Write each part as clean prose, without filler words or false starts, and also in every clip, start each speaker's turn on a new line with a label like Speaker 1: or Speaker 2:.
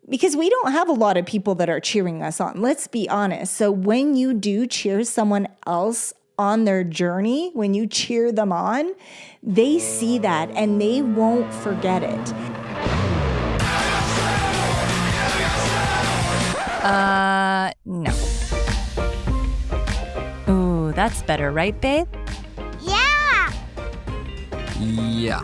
Speaker 1: because we don't have a lot of people that are cheering us on. Let's be honest. So when you do cheer someone else on their journey, when you cheer them on, they see that and they won't forget it.
Speaker 2: No. Ooh, that's better, right, babe?
Speaker 3: Yeah!
Speaker 4: Yeah.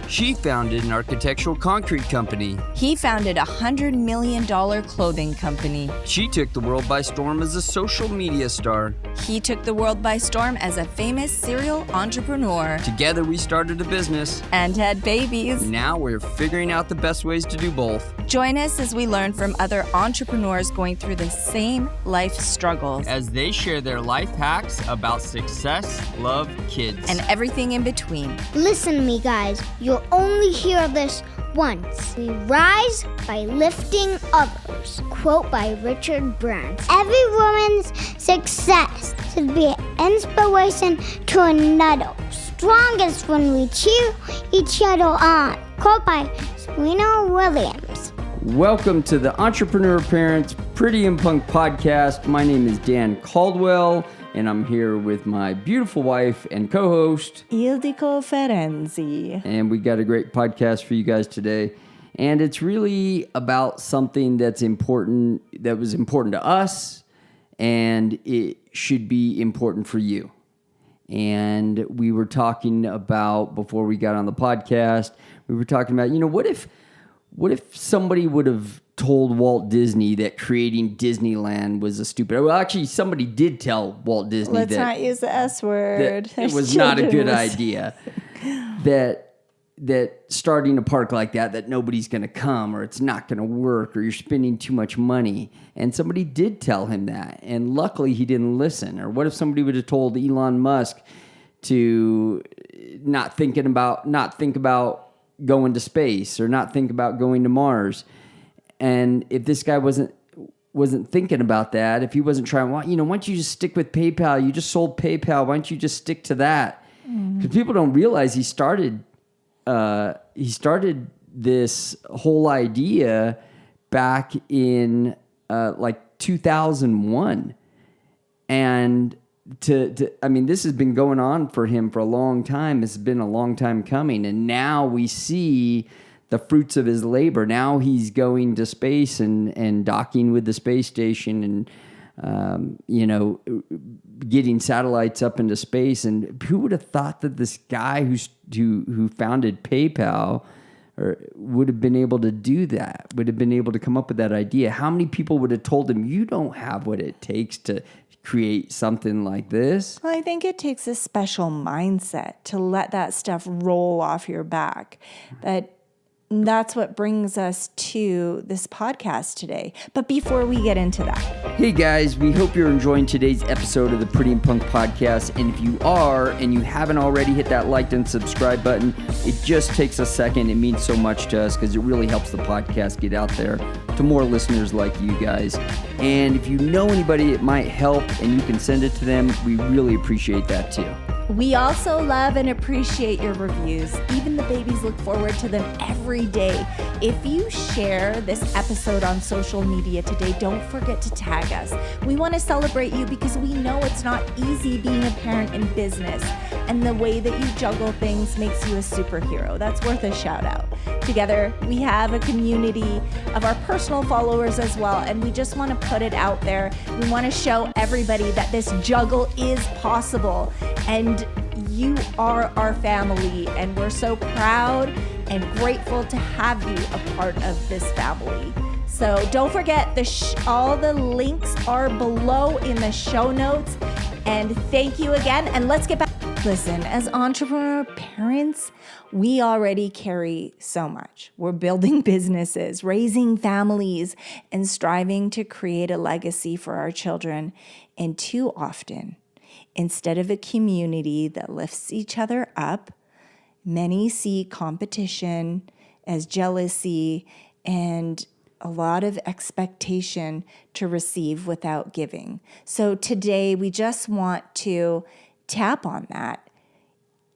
Speaker 4: She founded an architectural concrete company.
Speaker 2: He founded a $100 million clothing company.
Speaker 4: She took the world by storm as a social media star.
Speaker 2: He took the world by storm as a famous serial entrepreneur.
Speaker 4: Together we started a business.
Speaker 2: And had babies.
Speaker 4: Now we're figuring out the best ways to do both.
Speaker 2: Join us as we learn from other entrepreneurs going through the same life struggles.
Speaker 4: As they share their life hacks about success, love, kids,
Speaker 2: and everything in between.
Speaker 3: Listen to me, guys. You'll only hear this once. We rise by lifting others. Quote by Richard Branson. Every woman's success should be an inspiration to another. Strongest when we cheer each other on. Quote by Serena Williams.
Speaker 4: Welcome to the Entrepreneur Parents Pretty and Punk podcast. My name is Dan Caldwell, and I'm here with my beautiful wife and co-host,
Speaker 1: Ildiko Ferenczi.
Speaker 4: And we got a great podcast for you guys today. And it's really about something that's important, that was important to us, and it should be important for you. And we were talking about, before we got on the podcast, we were talking about, what if somebody would have told Walt Disney that creating Disneyland was a stupid... Well, actually, somebody did tell Walt Disney
Speaker 1: Let's not use the S word.
Speaker 4: that it was not a good idea. that starting a park like that nobody's going to come, or it's not going to work, or you're spending too much money. And somebody did tell him that, and luckily he didn't listen. Or what if somebody would have told Elon Musk to not think about going to space, or not think about going to Mars? And if this guy wasn't thinking about that, if he wasn't trying, why don't you just stick with PayPal? You just sold PayPal. Why don't you just stick to that? Because people don't realize he started this whole idea back in like 2001, and this has been going on for him for a long time. It's been a long time coming, and now we see the fruits of his labor. Now he's going to space and docking with the space station, and getting satellites up into space. And who would have thought that this guy who founded PayPal would have been able to do that? Would have been able to come up with that idea? How many people would have told him, "You don't have what it takes to create something like this"?
Speaker 1: Well, I think it takes a special mindset to let that stuff roll off your back. That's what brings us to this podcast today. But before we get into that,
Speaker 4: hey guys, we hope you're enjoying today's episode of the Pretty and Punk podcast. And if you are, and you haven't already, hit that like and subscribe button. It just takes a second. It means so much to us because it really helps the podcast get out there to more listeners like you guys. And if you know anybody it might help and you can send it to them, we really appreciate that too.
Speaker 1: we also love and appreciate your reviews. Even the babies look forward to them every day. If you share this episode on social media today, don't forget to tag us. We want to celebrate you because we know it's not easy being a parent in business, and the way that you juggle things makes you a superhero. That's worth a shout out. Together, we have a community of our personal followers as well, and we just want to put it out there. We want to show everybody that this juggle is possible, and you are our family, and we're so proud and grateful to have you a part of this family. So don't forget, all the links are below in the show notes. And thank you again. And let's get back. Listen, as entrepreneur parents, we already carry so much. We're building businesses, raising families, and striving to create a legacy for our children. And too often, instead of a community that lifts each other up, many see competition as jealousy and a lot of expectation to receive without giving. So today we just want to tap on that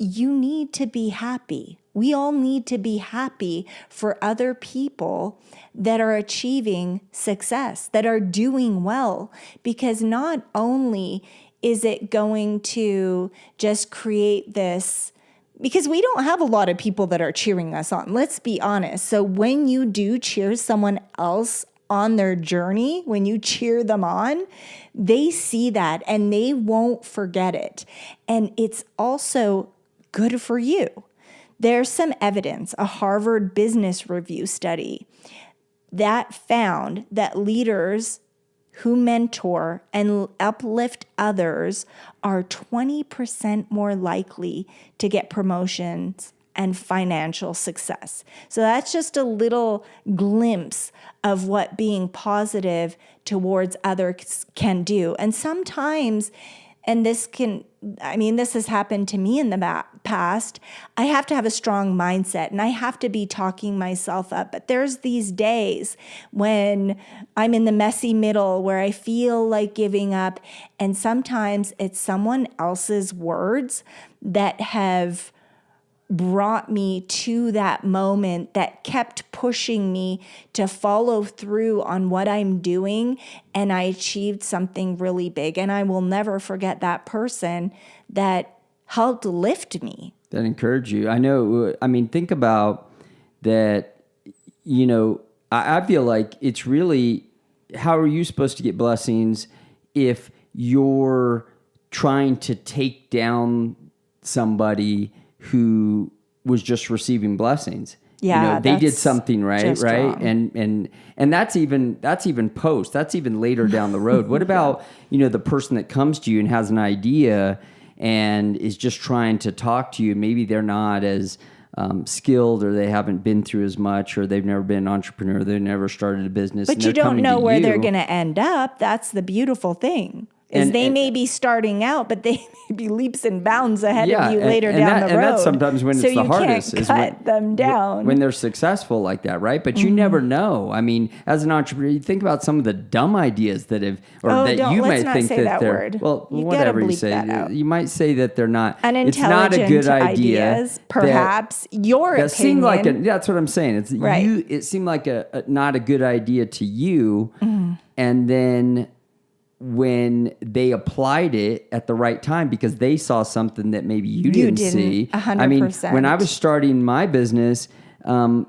Speaker 1: you need to be happy. We all need to be happy for other people that are achieving success, that are doing well, because not only is it going to just create this, because we don't have a lot of people that are cheering us on. Let's be honest. So when you do cheer someone else on their journey, when you cheer them on, they see that and they won't forget it. And it's also good for you. There's some evidence, a Harvard Business Review study that found that leaders who mentor and uplift others are 20% more likely to get promotions and financial success. So that's just a little glimpse of what being positive towards others can do. And sometimes, and this has happened to me in the past, I have to have a strong mindset and I have to be talking myself up. But there's these days when I'm in the messy middle where I feel like giving up. And sometimes it's someone else's words that have brought me to that moment that kept pushing me to follow through on what I'm doing, and I achieved something really big. And I will never forget that person that helped lift me.
Speaker 4: That encouraged you. I know, think about that, I feel like it's really, how are you supposed to get blessings if you're trying to take down somebody who was just receiving blessings?
Speaker 1: Yeah,
Speaker 4: they did something right? And that's even post. That's even later down the road. What about, the person that comes to you and has an idea and is just trying to talk to you? Maybe they're not as skilled, or they haven't been through as much, or they've never been an entrepreneur, they've never started a business.
Speaker 1: But you don't know where they're going to end up. That's the beautiful thing. They may be starting out, but they may be leaps and bounds ahead of you later down the road. And that's sometimes when it's the hardest. So you can't cut them down.
Speaker 4: When they're successful like that, right? But you never know. As an entrepreneur, you think about some of the dumb ideas that have, you might think that they're...
Speaker 1: Word.
Speaker 4: Well,
Speaker 1: you
Speaker 4: whatever you say. You might say that they're not... It's not a good idea.
Speaker 1: Ideas, perhaps. Your opinion.
Speaker 4: Seemed like that's what I'm saying. It's right. It seemed like a not a good idea to you. And then when they applied it at the right time because they saw something that maybe you didn't see.
Speaker 1: 100%.
Speaker 4: When I was starting my business, I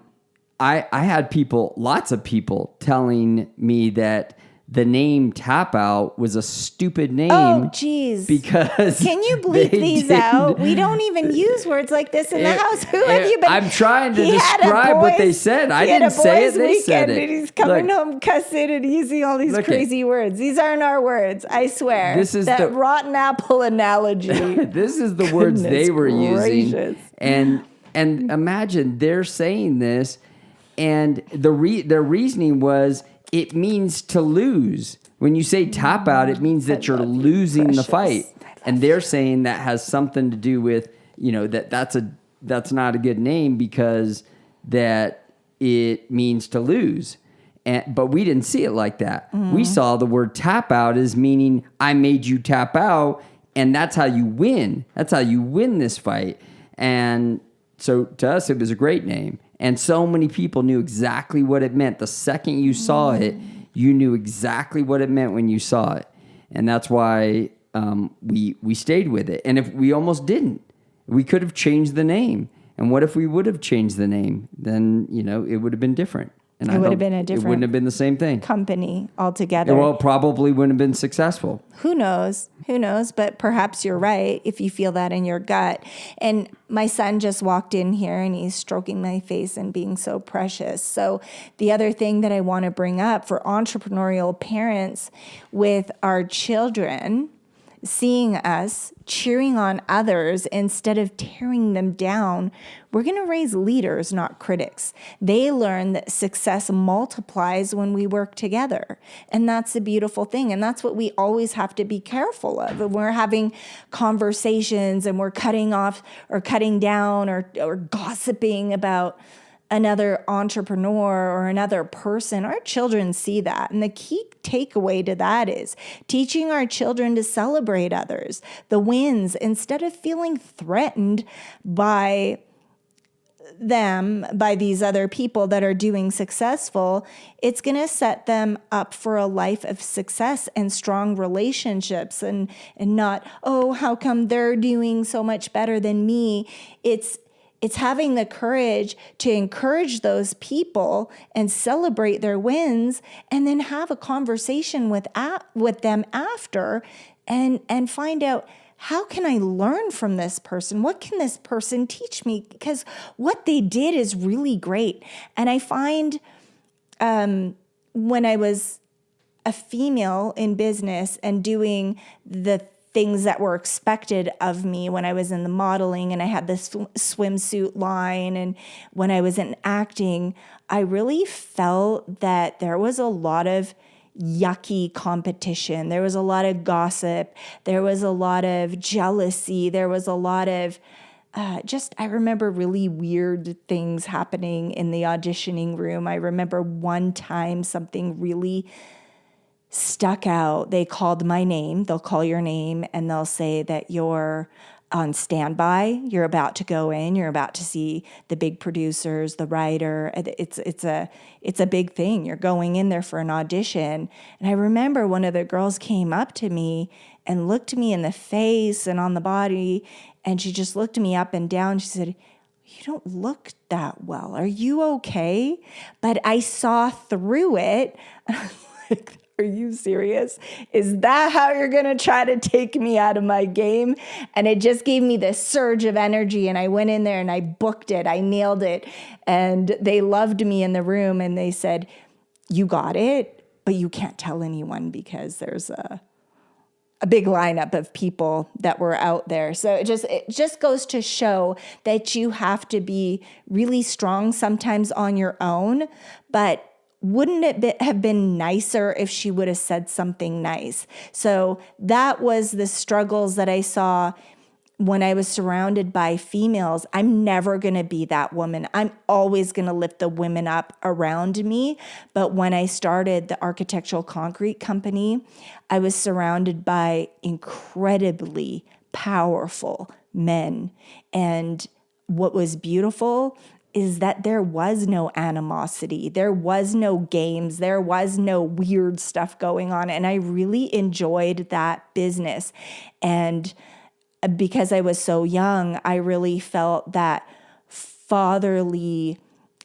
Speaker 4: had lots of people telling me that the name Tap Out was a stupid name.
Speaker 1: Oh, geez.
Speaker 4: Because
Speaker 1: can you bleep these out? We don't even use words like this in the house. Who have you been?
Speaker 4: I'm trying to describe what they said. I didn't say it. They said it.
Speaker 1: And he's coming home cussing and using all these crazy words. These aren't our words. I swear. This is that rotten apple analogy.
Speaker 4: This is the words they were using. And imagine they're saying this, and their reasoning was, it means to lose. When you say tap out, it means that you're losing the fight. And they're saying that has something to do with, that's not a good name because that it means to lose. But we didn't see it like that. We saw the word tap out as meaning I made you tap out, and that's how you win. That's how you win this fight. And so to us, it was a great name. And so many people knew exactly what it meant. The second you saw it, you knew exactly what it meant when you saw it. And that's why we stayed with it. And if we almost didn't, we could have changed the name. And what if we would have changed the name? Then, it would have been different. And
Speaker 1: it would have been a different...
Speaker 4: It wouldn't have been the same thing.
Speaker 1: Company altogether.
Speaker 4: Well, probably wouldn't have been successful.
Speaker 1: Who knows? But perhaps you're right if you feel that in your gut. And my son just walked in here and he's stroking my face and being so precious. So the other thing that I want to bring up for entrepreneurial parents with our children, seeing us cheering on others instead of tearing them down, we're going to raise leaders, not critics. They learn that success multiplies when we work together. And that's the beautiful thing. And that's what we always have to be careful of. When we're having conversations and we're cutting off or cutting down or gossiping about another entrepreneur or another person, our children see that. And the key takeaway to that is teaching our children to celebrate others, the wins, instead of feeling threatened by them, by these other people that are doing successful. It's going to set them up for a life of success and strong relationships, and not, oh, how come they're doing so much better than me? It's having the courage to encourage those people and celebrate their wins, and then have a conversation with them after and find out, how can I learn from this person? What can this person teach me? Because what they did is really great. And I find when I was a female in business and doing the things that were expected of me, when I was in the modeling and I had this swimsuit line, and when I was in acting, I really felt that there was a lot of yucky competition. There was a lot of gossip. There was a lot of jealousy. There was a lot of I remember really weird things happening in the auditioning room. I remember one time something really stuck out. They called my name. They'll call your name and they'll say that you're on standby. You're about to go in. You're about to see the big producers, the writer. It's a big thing. You're going in there for an audition. And I remember one of the girls came up to me and looked me in the face and on the body, and she just looked me up and down. She said, "You don't look that well. Are you okay?" But I saw through it. Like, are you serious? Is that how you're going to try to take me out of my game? And it just gave me this surge of energy. And I went in there and I booked it. I nailed it. And they loved me in the room. And they said, "You got it, but you can't tell anyone because there's a big lineup of people that were out there." So it just goes to show that you have to be really strong sometimes on your own, but wouldn't it have been nicer if she would have said something nice? So that was the struggles that I saw when I was surrounded by females. I'm never going to be that woman. I'm always going to lift the women up around me. But when I started the architectural concrete company, I was surrounded by incredibly powerful men. And what was beautiful is that there was no animosity. There was no games. There was no weird stuff going on. And I really enjoyed that business. And because I was so young, I really felt that fatherly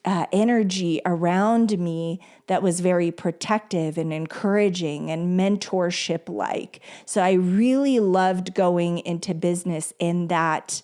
Speaker 1: energy around me that was very protective and encouraging and mentorship-like. So I really loved going into business in that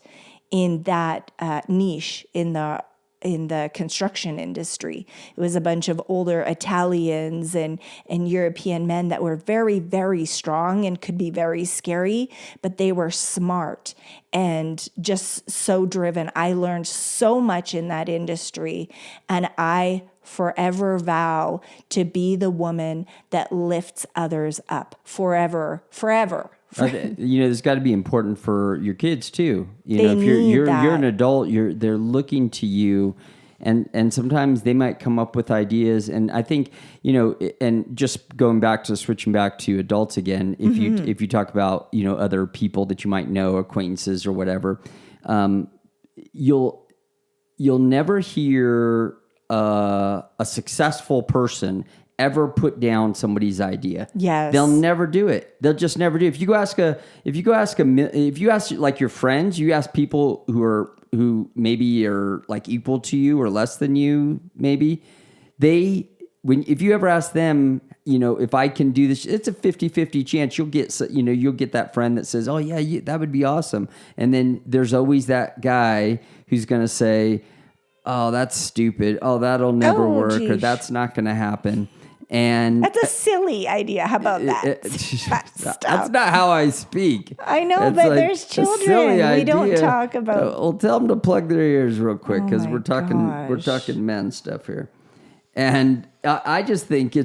Speaker 1: niche in the construction industry. It was a bunch of older Italians and European men that were very, very strong and could be very scary, but they were smart and just so driven. I learned so much in that industry, and I forever vow to be the woman that lifts others up forever.
Speaker 4: There's got to be important for your kids too. If you're an adult, they're looking to you, and sometimes they might come up with ideas. And I think and just switching back to adults again. If you talk about other people that you might know, acquaintances or whatever, you'll never hear a successful person ever put down somebody's idea.
Speaker 1: Yes.
Speaker 4: They'll never do it. They'll just never do it. If you ask like your friends, you ask people who maybe are like equal to you or less than you, maybe if you ever ask them, if I can do this, it's a 50-50 chance you'll get that friend that says, "Oh yeah, that would be awesome." And then there's always that guy who's going to say, "Oh, that's stupid. Oh, that'll never work," or "That's not going to happen." And
Speaker 1: that's a silly idea. How about that?
Speaker 4: That's not how I speak.
Speaker 1: I know, but there's children. We don't talk about.
Speaker 4: Well, tell them to plug their ears real quick because we're talking men stuff here. And I just think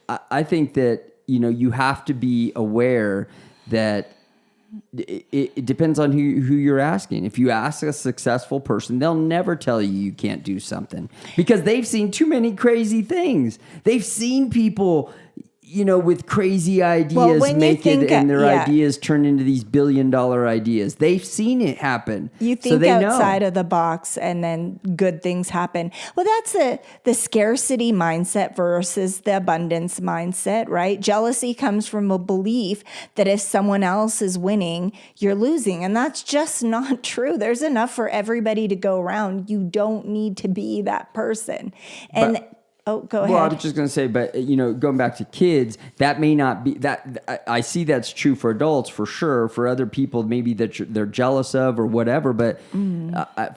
Speaker 4: I think that you have to be aware that It depends on who you're asking. If you ask a successful person, they'll never tell you can't do something because they've seen too many crazy things. They've seen people, with crazy ideas make it, and their ideas turn into these billion-dollar ideas. They've seen it happen.
Speaker 1: You think outside of the box, and then good things happen. Well, that's the scarcity mindset versus the abundance mindset, right? Jealousy comes from a belief that if someone else is winning, you're losing, and that's just not true. There's enough for everybody to go around. You don't need to be that person. Oh, go ahead.
Speaker 4: Well, I was just going to say, but going back to kids, that may not be that. I see that's true for adults for sure. For other people, maybe that they're jealous of or whatever. But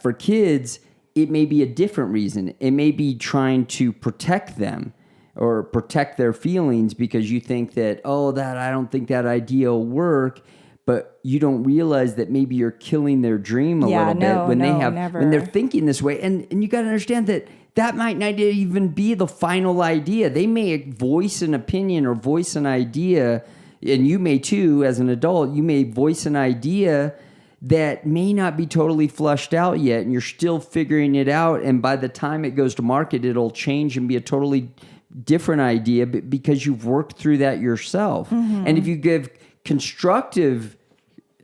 Speaker 4: for kids, it may be a different reason. It may be trying to protect them or protect their feelings because you think that I don't think that idea will work. But you don't realize that maybe you're killing their dream a little bit when they're thinking this way. And you got to understand that might not even be the final idea. They may voice an opinion or voice an idea, and you may too, as an adult, you may voice an idea that may not be totally flushed out yet, and you're still figuring it out. And by the time it goes to market, it'll change and be a totally different idea because you've worked through that yourself. Mm-hmm. And if you give constructive,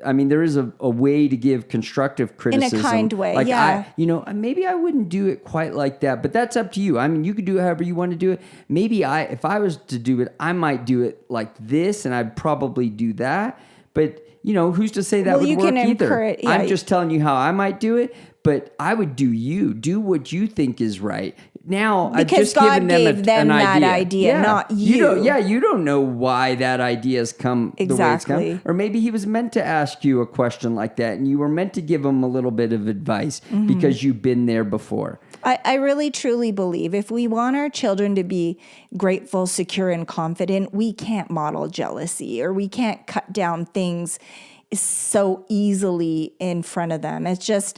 Speaker 4: there is a way to give constructive criticism.
Speaker 1: In a kind way,
Speaker 4: like
Speaker 1: yeah.
Speaker 4: Maybe I wouldn't do it quite like that, but that's up to you. You could do it however you want to do it. Maybe if I was to do it, I might do it like this, and I'd probably do that. But, who's to say that would work either? Yeah, I'm just telling you how I might do it, but I would do what you think is right. Now, I've just given them an idea. Not you. You don't know why that idea has come the way it's come. Or maybe he was meant to ask you a question like that, and you were meant to give him a little bit of advice because you've been there before.
Speaker 1: I really, truly believe if we want our children to be grateful, secure, and confident, we can't model jealousy or we can't cut down things so easily in front of them. It's just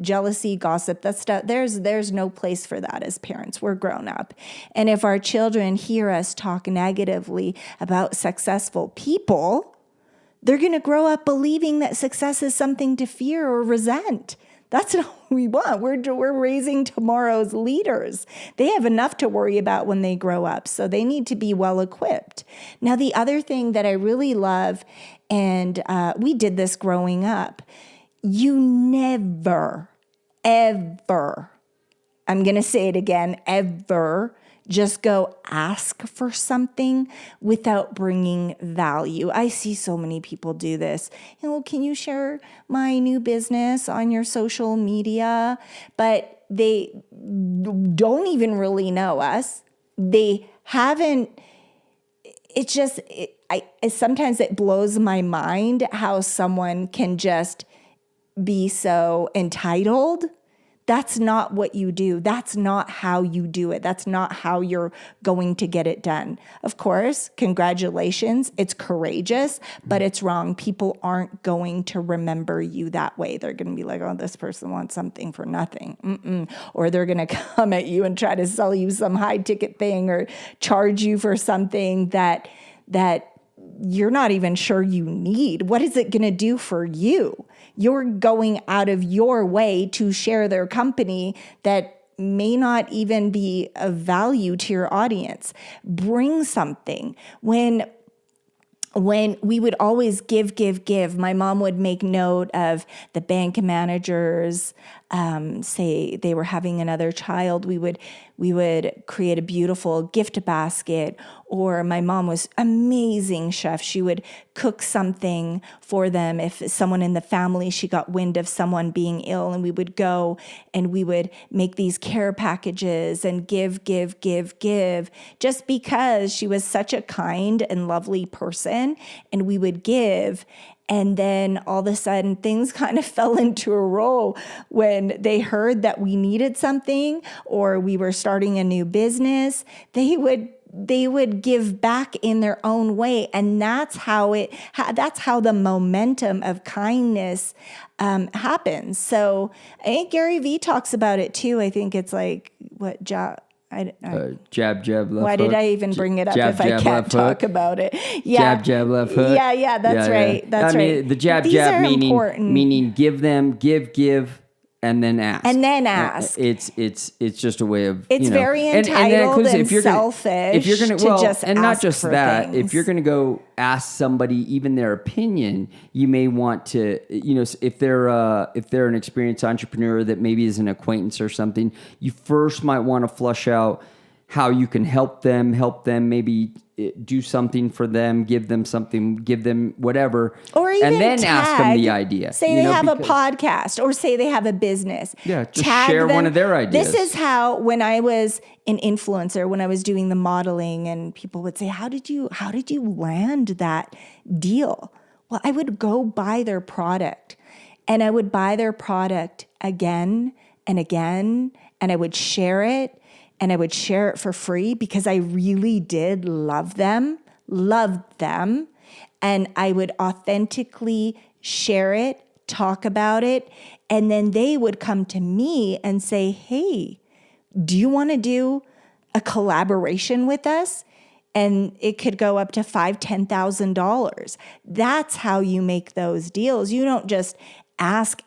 Speaker 1: jealousy, gossip, that stuff. There's no place for that as parents. We're grown up. And if our children hear us talk negatively about successful people, they're going to grow up believing that success is something to fear or resent. That's not what we want. We're raising tomorrow's leaders. They have enough to worry about when they grow up, so they need to be well equipped. Now, the other thing that I really love, and we did this growing up, you never, ever, I'm going to say it again, ever just go ask for something without bringing value. I see so many people do this. Can you share my new business on your social media? But they don't even really know us. They haven't. It's just, sometimes it blows my mind how someone can just be so entitled. That's not what you do. That's not how you do it. That's not how you're going to get it done. Of course, congratulations. It's courageous, but it's wrong. People aren't going to remember you that way. They're going to be like, this person wants something for nothing. Or they're going to come at you and try to sell you some high ticket thing or charge you for something that you're not even sure you need. What is it going to do for you? You're going out of your way to share their company that may not even be of value to your audience. Bring something. When we would always give, my mom would make note of the bank managers, say they were having another child, we would create a beautiful gift basket. Or my mom was amazing chef. She would cook something for them. If someone in the family, she got wind of someone being ill, and we would go and we would make these care packages and give, just because she was such a kind and lovely person, and we would give. And then all of a sudden things kind of fell into a row when they heard that we needed something or we were starting a new business. They would give back in their own way. And that's how the momentum of kindness happens. So I think Gary Vee talks about it too. I think it's like
Speaker 4: Jab, jab, left
Speaker 1: Why
Speaker 4: hook.
Speaker 1: did I even bring it up
Speaker 4: Jab,
Speaker 1: if I
Speaker 4: jab,
Speaker 1: can't
Speaker 4: left
Speaker 1: talk
Speaker 4: hook.
Speaker 1: about it? Yeah.
Speaker 4: Jab, jab, left hook.
Speaker 1: Yeah, that's right. That's right.
Speaker 4: The jab,
Speaker 1: These
Speaker 4: jab
Speaker 1: are
Speaker 4: meaning
Speaker 1: important.
Speaker 4: give, and then ask.
Speaker 1: And then ask.
Speaker 4: It's just a way of
Speaker 1: It's very entitled and selfish
Speaker 4: if you're gonna,
Speaker 1: to just
Speaker 4: and not
Speaker 1: ask
Speaker 4: just
Speaker 1: for
Speaker 4: that.
Speaker 1: things.
Speaker 4: If you're going to go ask somebody even their opinion, you may want to, if they're an experienced entrepreneur that maybe is an acquaintance or something, you first might want to flush out how you can help them maybe do something for them, give them something, give them whatever,
Speaker 1: or even
Speaker 4: and then ask them the idea.
Speaker 1: Say they have a podcast, or say they have a business.
Speaker 4: Yeah, just share one of their ideas.
Speaker 1: This is how, when I was an influencer, when I was doing the modeling, and people would say, "How did you land that deal?" Well, I would go buy their product, and I would buy their product again and again, and I would share it. And I would share it for free because I really did loved them. And I would authentically share it, talk about it. And then they would come to me and say, "Hey, do you want to do a collaboration with us?" And it could go up to $5,000, $10,000. That's how you make those deals. You don't just ask,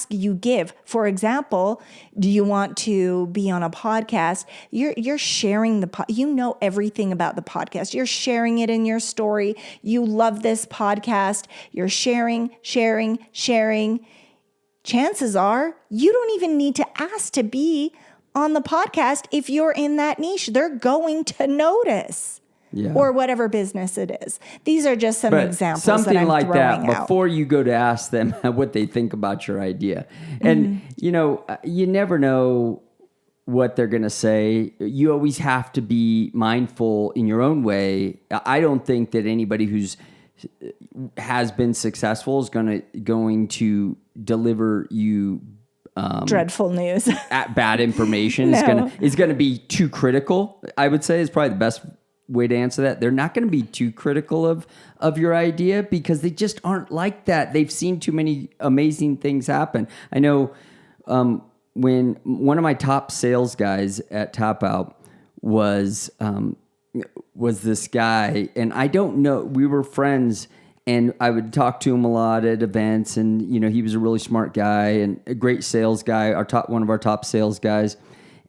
Speaker 1: you give. For example, do you want to be on a podcast? You're sharing you know everything about the podcast. You're sharing it in your story. You love this podcast. You're sharing. Chances are you don't even need to ask to be on the podcast. If you're in that niche, they're going to notice. Yeah. Or whatever business it is. These are just some examples
Speaker 4: something
Speaker 1: that I'm
Speaker 4: like
Speaker 1: throwing
Speaker 4: that
Speaker 1: out.
Speaker 4: before you go to ask them what they think about your idea. And, you never know what they're going to say. You always have to be mindful in your own way. I don't think that anybody has been successful is going to deliver you
Speaker 1: dreadful news.
Speaker 4: Bad information.
Speaker 1: No.
Speaker 4: is going to be too critical, I would say, is probably the best way to answer that. They're not going to be too critical of your idea because they just aren't like that. They've seen too many amazing things happen. I know when one of my top sales guys at Top Out was this guy, and I don't know, we were friends, and I would talk to him a lot at events, and he was a really smart guy and a great sales guy, one of our top sales guys.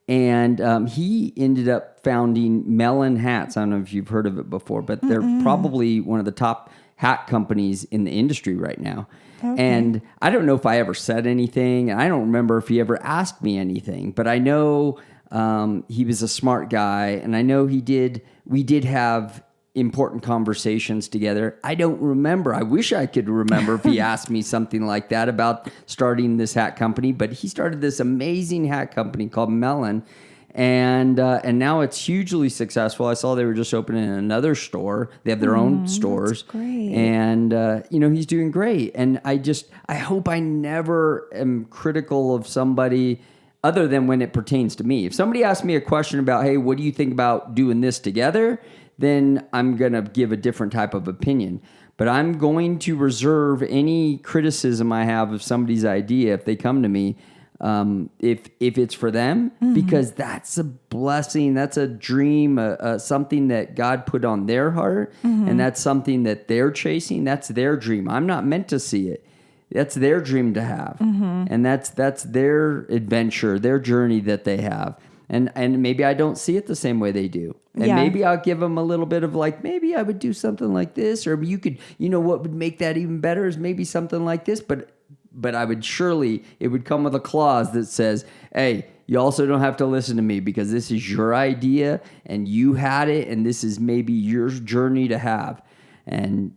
Speaker 4: And he ended up founding Melon Hats. I don't know if you've heard of it before, but they're probably one of the top hat companies in the industry right now. Okay. And I don't know if I ever said anything, and I don't remember if he ever asked me anything, but I know he was a smart guy, and I know we did have important conversations together. I don't remember. I wish I could remember if he asked me something like that about starting this hat company, but he started this amazing hat company called Melon, and now it's hugely successful. I saw they were just opening another store. They have their own stores.
Speaker 1: That's great.
Speaker 4: And he's doing great. And I hope I never am critical of somebody other than when it pertains to me. If somebody asks me a question about, "Hey, what do you think about doing this together?" then I'm going to give a different type of opinion. But I'm going to reserve any criticism I have of somebody's idea if they come to me, if it's for them, because that's a blessing, that's a dream, something that God put on their heart, and that's something that they're chasing. That's their dream. I'm not meant to see it. That's their dream to have, and that's their adventure, their journey that they have. And maybe I don't see it the same way they do. And maybe I'll give them a little bit of maybe I would do something like this, or you could, what would make that even better is maybe something like this. But I would it would come with a clause that says, "Hey, you also don't have to listen to me because this is your idea and you had it, and this is maybe your journey to have." And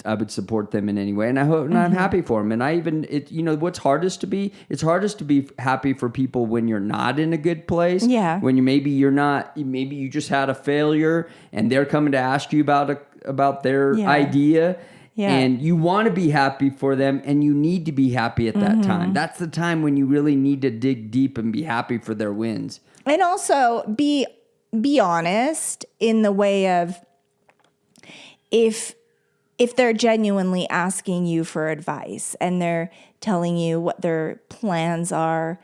Speaker 4: I would support them in any way, and I hope, and I'm happy for them. And what's hardest to be? It's hardest to be happy for people when you're not in a good place.
Speaker 1: Yeah.
Speaker 4: When maybe you just had a failure, and they're coming to ask you about their idea. Yeah. And you want to be happy for them, and you need to be happy at that time. That's the time when you really need to dig deep and be happy for their wins.
Speaker 1: And also be honest in the way of if they're genuinely asking you for advice and they're telling you what their plans are,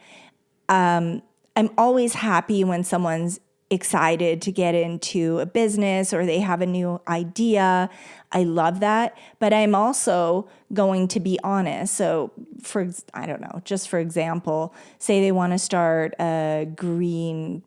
Speaker 1: I'm always happy when someone's excited to get into a business or they have a new idea. I love that. But I'm also going to be honest. So I don't know, just for example, say they want to start a green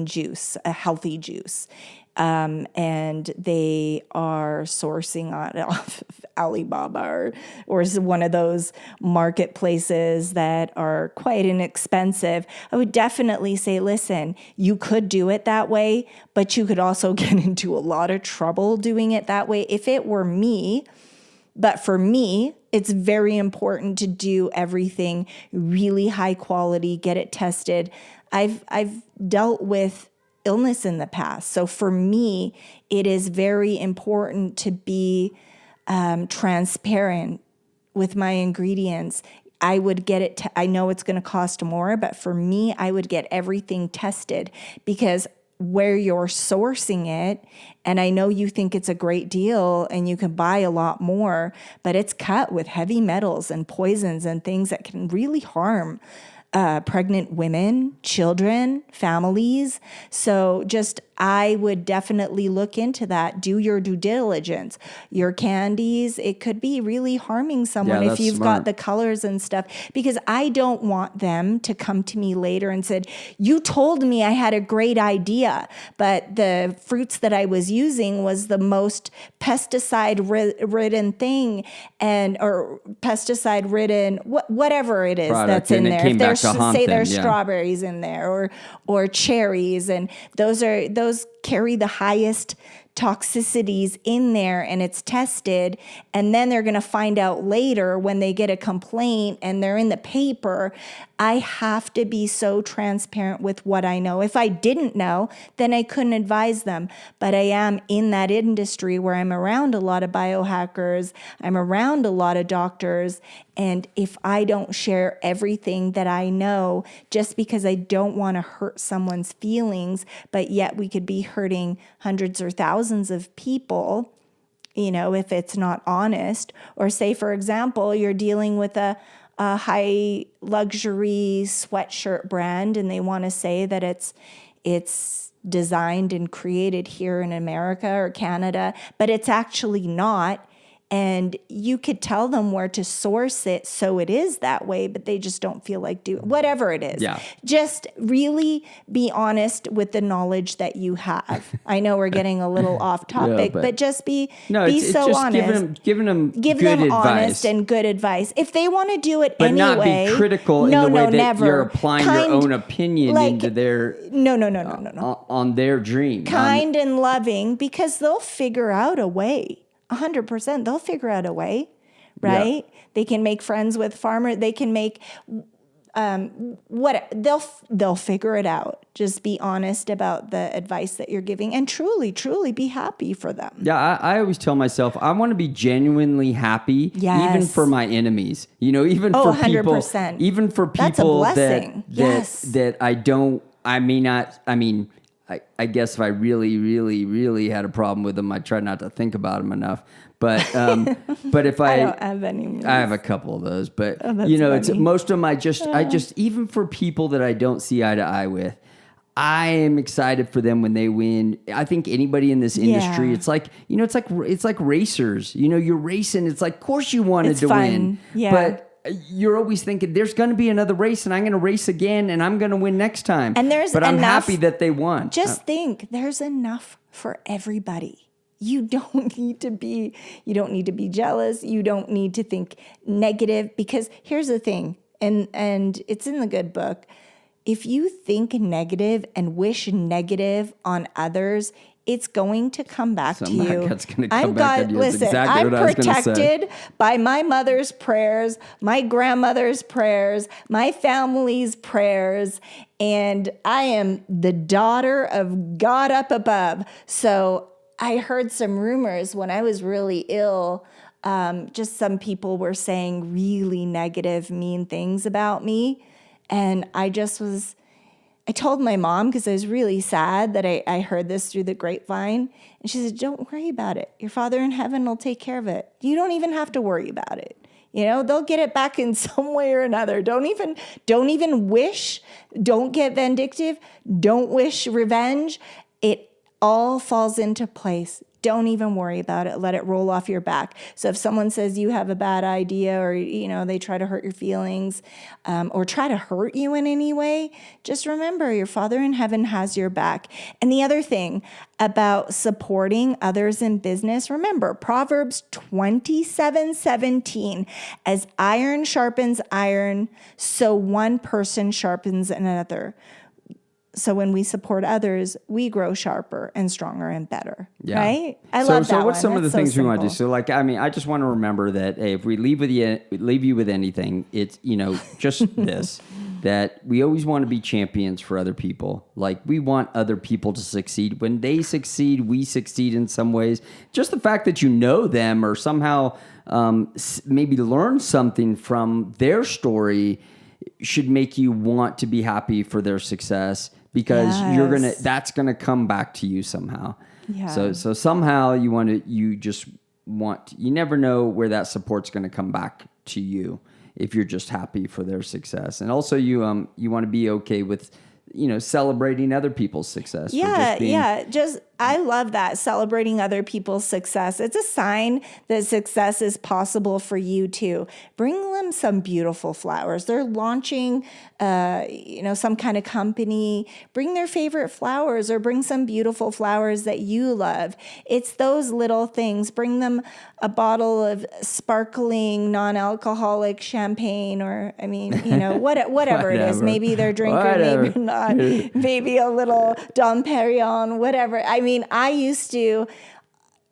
Speaker 1: juice, a healthy juice. And they are sourcing off of Alibaba or one of those marketplaces that are quite inexpensive. I would definitely say, listen, you could do it that way, but you could also get into a lot of trouble doing it that way if it were me. But for me, it's very important to do everything really high quality, get it tested. I've dealt with illness in the past. So for me, it is very important to be transparent with my ingredients. I would get it. I know it's going to cost more, but for me, I would get everything tested because where you're sourcing it, and I know you think it's a great deal and you can buy a lot more, but it's cut with heavy metals and poisons and things that can really harm pregnant women, children, families. So I would definitely look into that. Do your due diligence. Your candies, it could be really harming someone if you've got the colors and stuff, because I don't want them to come to me later and said, you told me I had a great idea, but the fruits that I was using was the most pesticide-ridden thing or pesticide-ridden, whatever it is
Speaker 4: product,
Speaker 1: that's in there. If there's say there's strawberries in there or cherries, and those carry the highest toxicities in there, and it's tested, and then they're going to find out later when they get a complaint and they're in the paper. I have to be so transparent with what I know. If I didn't know, then I couldn't advise them. But I am in that industry where I'm around a lot of biohackers, I'm around a lot of doctors, and if I don't share everything that I know, just because I don't want to hurt someone's feelings, but yet we could be hurting hundreds or thousands of people, if it's not honest. Or say, for example, you're dealing with a high luxury sweatshirt brand and they want to say that it's designed and created here in America or Canada, but it's actually not. And you could tell them where to source it so it is that way, but they just don't feel like doing whatever it is.
Speaker 4: Yeah.
Speaker 1: Just really be honest with the knowledge that you have. I know we're getting a little off topic, but just be so honest.
Speaker 4: Give them
Speaker 1: honest and good advice. If they want to do it
Speaker 4: but
Speaker 1: anyway,
Speaker 4: not be critical in the way that you're applying your own opinion into their on their dream.
Speaker 1: Kind and loving, because they'll figure out a way. 100%. They'll figure out a way, right? Yeah. They can make friends with farmers. They can make they'll figure it out. Just be honest about the advice that you're giving and truly be happy for them.
Speaker 4: Yeah, I always tell myself I want to be genuinely happy, even for my enemies. Even for
Speaker 1: 100%.
Speaker 4: people, even for people
Speaker 1: That's a blessing.
Speaker 4: that I don't. I may not. I mean. I guess if I really, really, really had a problem with them, I try not to think about them enough. But if
Speaker 1: I don't have any.
Speaker 4: I have a couple of those. But it's most of them. I just even for people that I don't see eye to eye with, I am excited for them when they win. I think anybody in this industry, it's like it's like racers. You're racing. It's like, of course you wanted to win, but you're always thinking there's going to be another race and I'm going to race again and I'm going to win next time. But I'm happy that they won.
Speaker 1: Just think there's enough for everybody. You don't need to be jealous. You don't need to think negative, because here's the thing. And it's in the good book. If you think negative and wish negative on others, it's going to come back to you. I'm protected by my mother's prayers, my grandmother's prayers, my family's prayers, and I am the daughter of God up above. So I heard some rumors when I was really ill. Just some people were saying really negative, mean things about me. And I told my mom, because I was really sad that I heard this through the grapevine. And she said, don't worry about it. Your Father in heaven will take care of it. You don't even have to worry about it. They'll get it back in some way or another. Don't even wish. Don't get vindictive. Don't wish revenge. It all falls into place. Don't even worry about it. Let it roll off your back. So if someone says you have a bad idea, or, they try to hurt your feelings, or try to hurt you in any way, just remember your Father in heaven has your back. And the other thing about supporting others in business, remember Proverbs 27:17, as iron sharpens iron, so one person sharpens another. So when we support others, we grow sharper and stronger and better, right? I love that.
Speaker 4: So what's some of the
Speaker 1: so
Speaker 4: things we want to
Speaker 1: simple.
Speaker 4: do? So I just want to remember that, hey, if we leave you with anything, it's, just this, that we always want to be champions for other people. Like, we want other people to succeed. When they succeed, we succeed in some ways. Just the fact that you know them, or somehow maybe learn something from their story, should make you want to be happy for their success, because that's gonna come back to you somehow.
Speaker 1: Yeah.
Speaker 4: So somehow you never know where that support's gonna come back to you if you're just happy for their success. And also you want to be okay with celebrating other people's success.
Speaker 1: Just I love that, celebrating other people's success. It's a sign that success is possible for you too. Bring them some beautiful flowers. They're launching, some kind of company. Bring their favorite flowers, or bring some beautiful flowers that you love. It's those little things. Bring them a bottle of sparkling, non-alcoholic champagne, or whatever it is. Maybe they're drinking, maybe not. Maybe a little Dom Perignon, whatever. I used to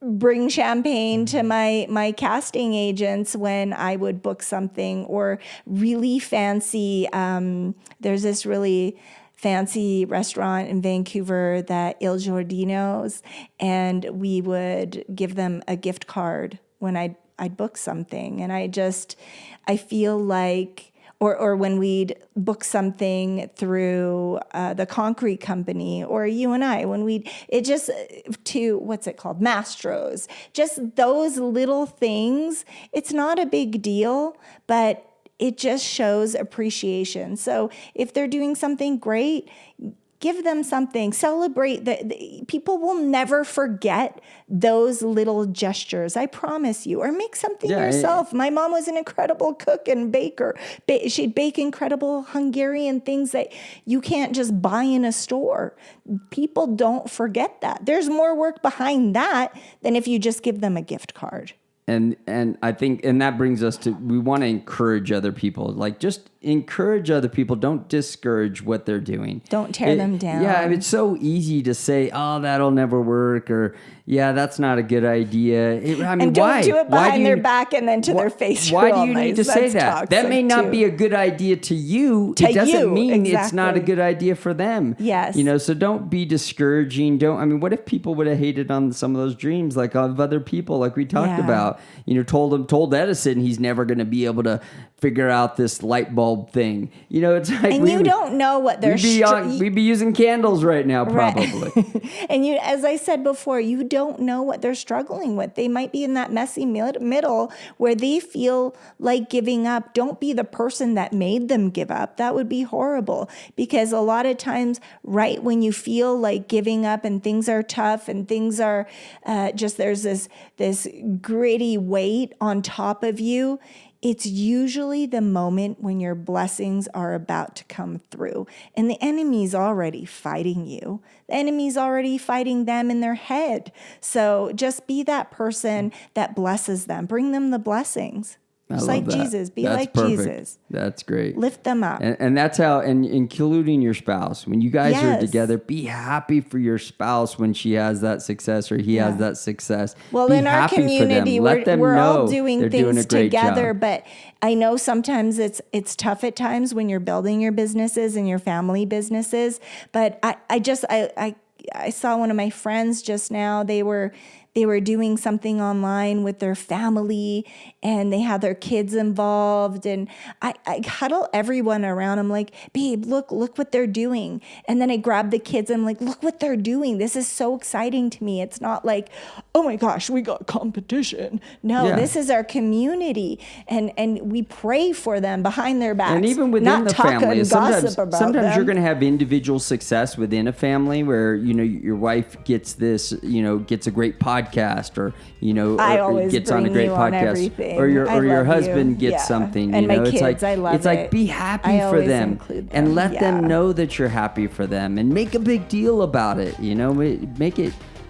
Speaker 1: bring champagne to my casting agents when I would book something, or really fancy. There's this really fancy restaurant in Vancouver that Il Giardino's, and we would give them a gift card when I'd book something. And I feel like, or when we'd book something through the concrete company, or you and I, what's it called? Mastro's. Just those little things. It's not a big deal, but it just shows appreciation. So if they're doing something great, give them something. Celebrate. People will never forget those little gestures. I promise you. Or make something yourself. My mom was an incredible cook and baker. She'd bake incredible Hungarian things that you can't just buy in a store. People don't forget that. There's more work behind that than if you just give them a gift card.
Speaker 4: And I think, and that brings us to, we want to encourage other people. Like, just encourage other people. Don't discourage what they're doing.
Speaker 1: Don't tear them down.
Speaker 4: Yeah, it's so easy to say, "Oh, that'll never work," or "Yeah, that's not a good idea."
Speaker 1: And don't do it behind their back and then to their face.
Speaker 4: Why do you need to say that? That may not be a good idea to you. It doesn't mean it's not a good idea for them.
Speaker 1: Yes.
Speaker 4: So don't be discouraging. What if people would have hated on some of those dreams, like of other people, like we talked about? Told Edison he's never going to be able to figure out this light bulb thing. It's like,
Speaker 1: and you don't know what they're.
Speaker 4: We'd be using candles right now, probably.
Speaker 1: Right. And as I said before, you don't know what they're struggling with. They might be in that messy middle where they feel like giving up. Don't be the person that made them give up. That would be horrible, because a lot of times, right when you feel like giving up and things are tough and things are there's this gritty weight on top of you, it's usually the moment when your blessings are about to come through, and the enemy's already fighting you. The enemy's already fighting them in their head. So just be that person that blesses them. Bring them the blessings. Just like Jesus. Be like Jesus.
Speaker 4: That's great.
Speaker 1: Lift them up.
Speaker 4: And that's how, and including your spouse. When you guys are together, be happy for your spouse when she has that success or he has that success.
Speaker 1: Well,
Speaker 4: be
Speaker 1: in our community, we're all doing things together, but I know sometimes it's tough at times when you're building your businesses and your family businesses. But I saw one of my friends just now. They were they were doing something online with their family and they had their kids involved. And I huddle everyone around. I'm like, babe, look what they're doing. And then I grab the kids and I'm like, look what they're doing. This is so exciting to me. It's not like, oh my gosh, we got competition. No, this is our community. And we pray for them behind their backs.
Speaker 4: And even within
Speaker 1: not
Speaker 4: the
Speaker 1: talk
Speaker 4: family,
Speaker 1: and gossip about
Speaker 4: sometimes
Speaker 1: them.
Speaker 4: you're going to have individual success within a family where, your wife gets this, gets a great podcast or,
Speaker 1: I
Speaker 4: or
Speaker 1: always
Speaker 4: gets on a
Speaker 1: bring
Speaker 4: great
Speaker 1: you on
Speaker 4: podcast
Speaker 1: everything.
Speaker 4: or your
Speaker 1: I love
Speaker 4: husband
Speaker 1: you.
Speaker 4: gets
Speaker 1: Yeah.
Speaker 4: something,
Speaker 1: And my
Speaker 4: it's
Speaker 1: kids,
Speaker 4: like,
Speaker 1: I love
Speaker 4: it's like,
Speaker 1: it.
Speaker 4: be happy
Speaker 1: I
Speaker 4: for
Speaker 1: always
Speaker 4: them
Speaker 1: include them.
Speaker 4: and let them
Speaker 1: Yeah.
Speaker 4: know that you're happy for them and make a big deal about it.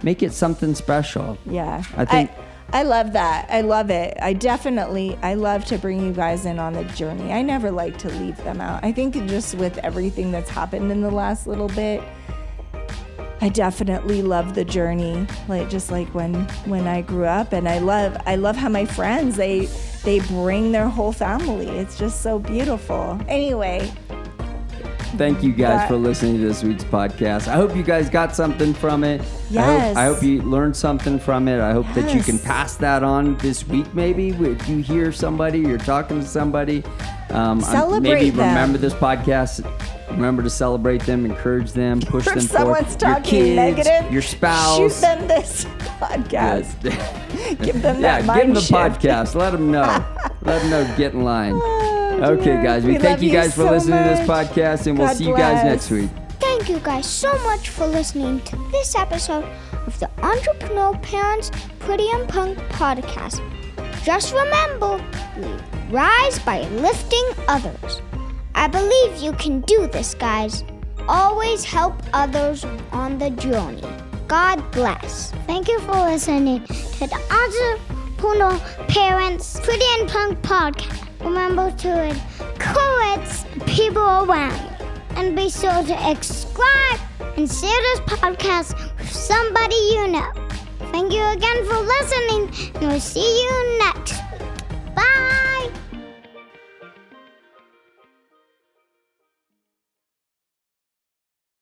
Speaker 4: Make it something special.
Speaker 1: Yeah.
Speaker 4: I think.
Speaker 1: I love that. I love it. I love to bring you guys in on the journey. I never like to leave them out. I think just with everything that's happened in the last little bit, I definitely love the journey. Just like when I grew up, and I love how my friends, they bring their whole family. It's just so beautiful. Anyway,
Speaker 4: Thank you guys for listening to this week's podcast. I hope you guys got something from it.
Speaker 1: Yes.
Speaker 4: I hope you learned something from it. I hope that you can
Speaker 1: Yes.
Speaker 4: pass that on this week maybe. If you hear somebody, you're talking to somebody.
Speaker 1: Celebrate
Speaker 4: maybe
Speaker 1: them.
Speaker 4: remember this podcast. Remember to celebrate them, encourage them, push
Speaker 1: if
Speaker 4: them
Speaker 1: someone's
Speaker 4: forward. Your
Speaker 1: talking
Speaker 4: kids,
Speaker 1: negative,
Speaker 4: your spouse.
Speaker 1: shoot them this podcast. Give them that
Speaker 4: give them
Speaker 1: mind
Speaker 4: the
Speaker 1: shift.
Speaker 4: podcast. Let them know. Let them know. Get in line. Okay,
Speaker 1: dear.
Speaker 4: guys. We
Speaker 1: We
Speaker 4: thank
Speaker 1: love
Speaker 4: you
Speaker 1: you
Speaker 4: guys for
Speaker 1: so
Speaker 4: listening to this
Speaker 1: much.
Speaker 4: podcast, and we'll
Speaker 1: God
Speaker 4: see you guys
Speaker 1: bless.
Speaker 4: next week.
Speaker 3: Thank you guys so much for listening to this episode of the Entrepreneur Parents Pretty and Punk podcast. Just remember, we rise by lifting others. I believe you can do this, guys. Always help others on the journey. God bless. Thank you for listening to the Entrepreneur Parents Pretty and Punk podcast. Remember to encourage people around you. And be sure to subscribe and share this podcast with somebody you know. Thank you again for listening, and we'll see you next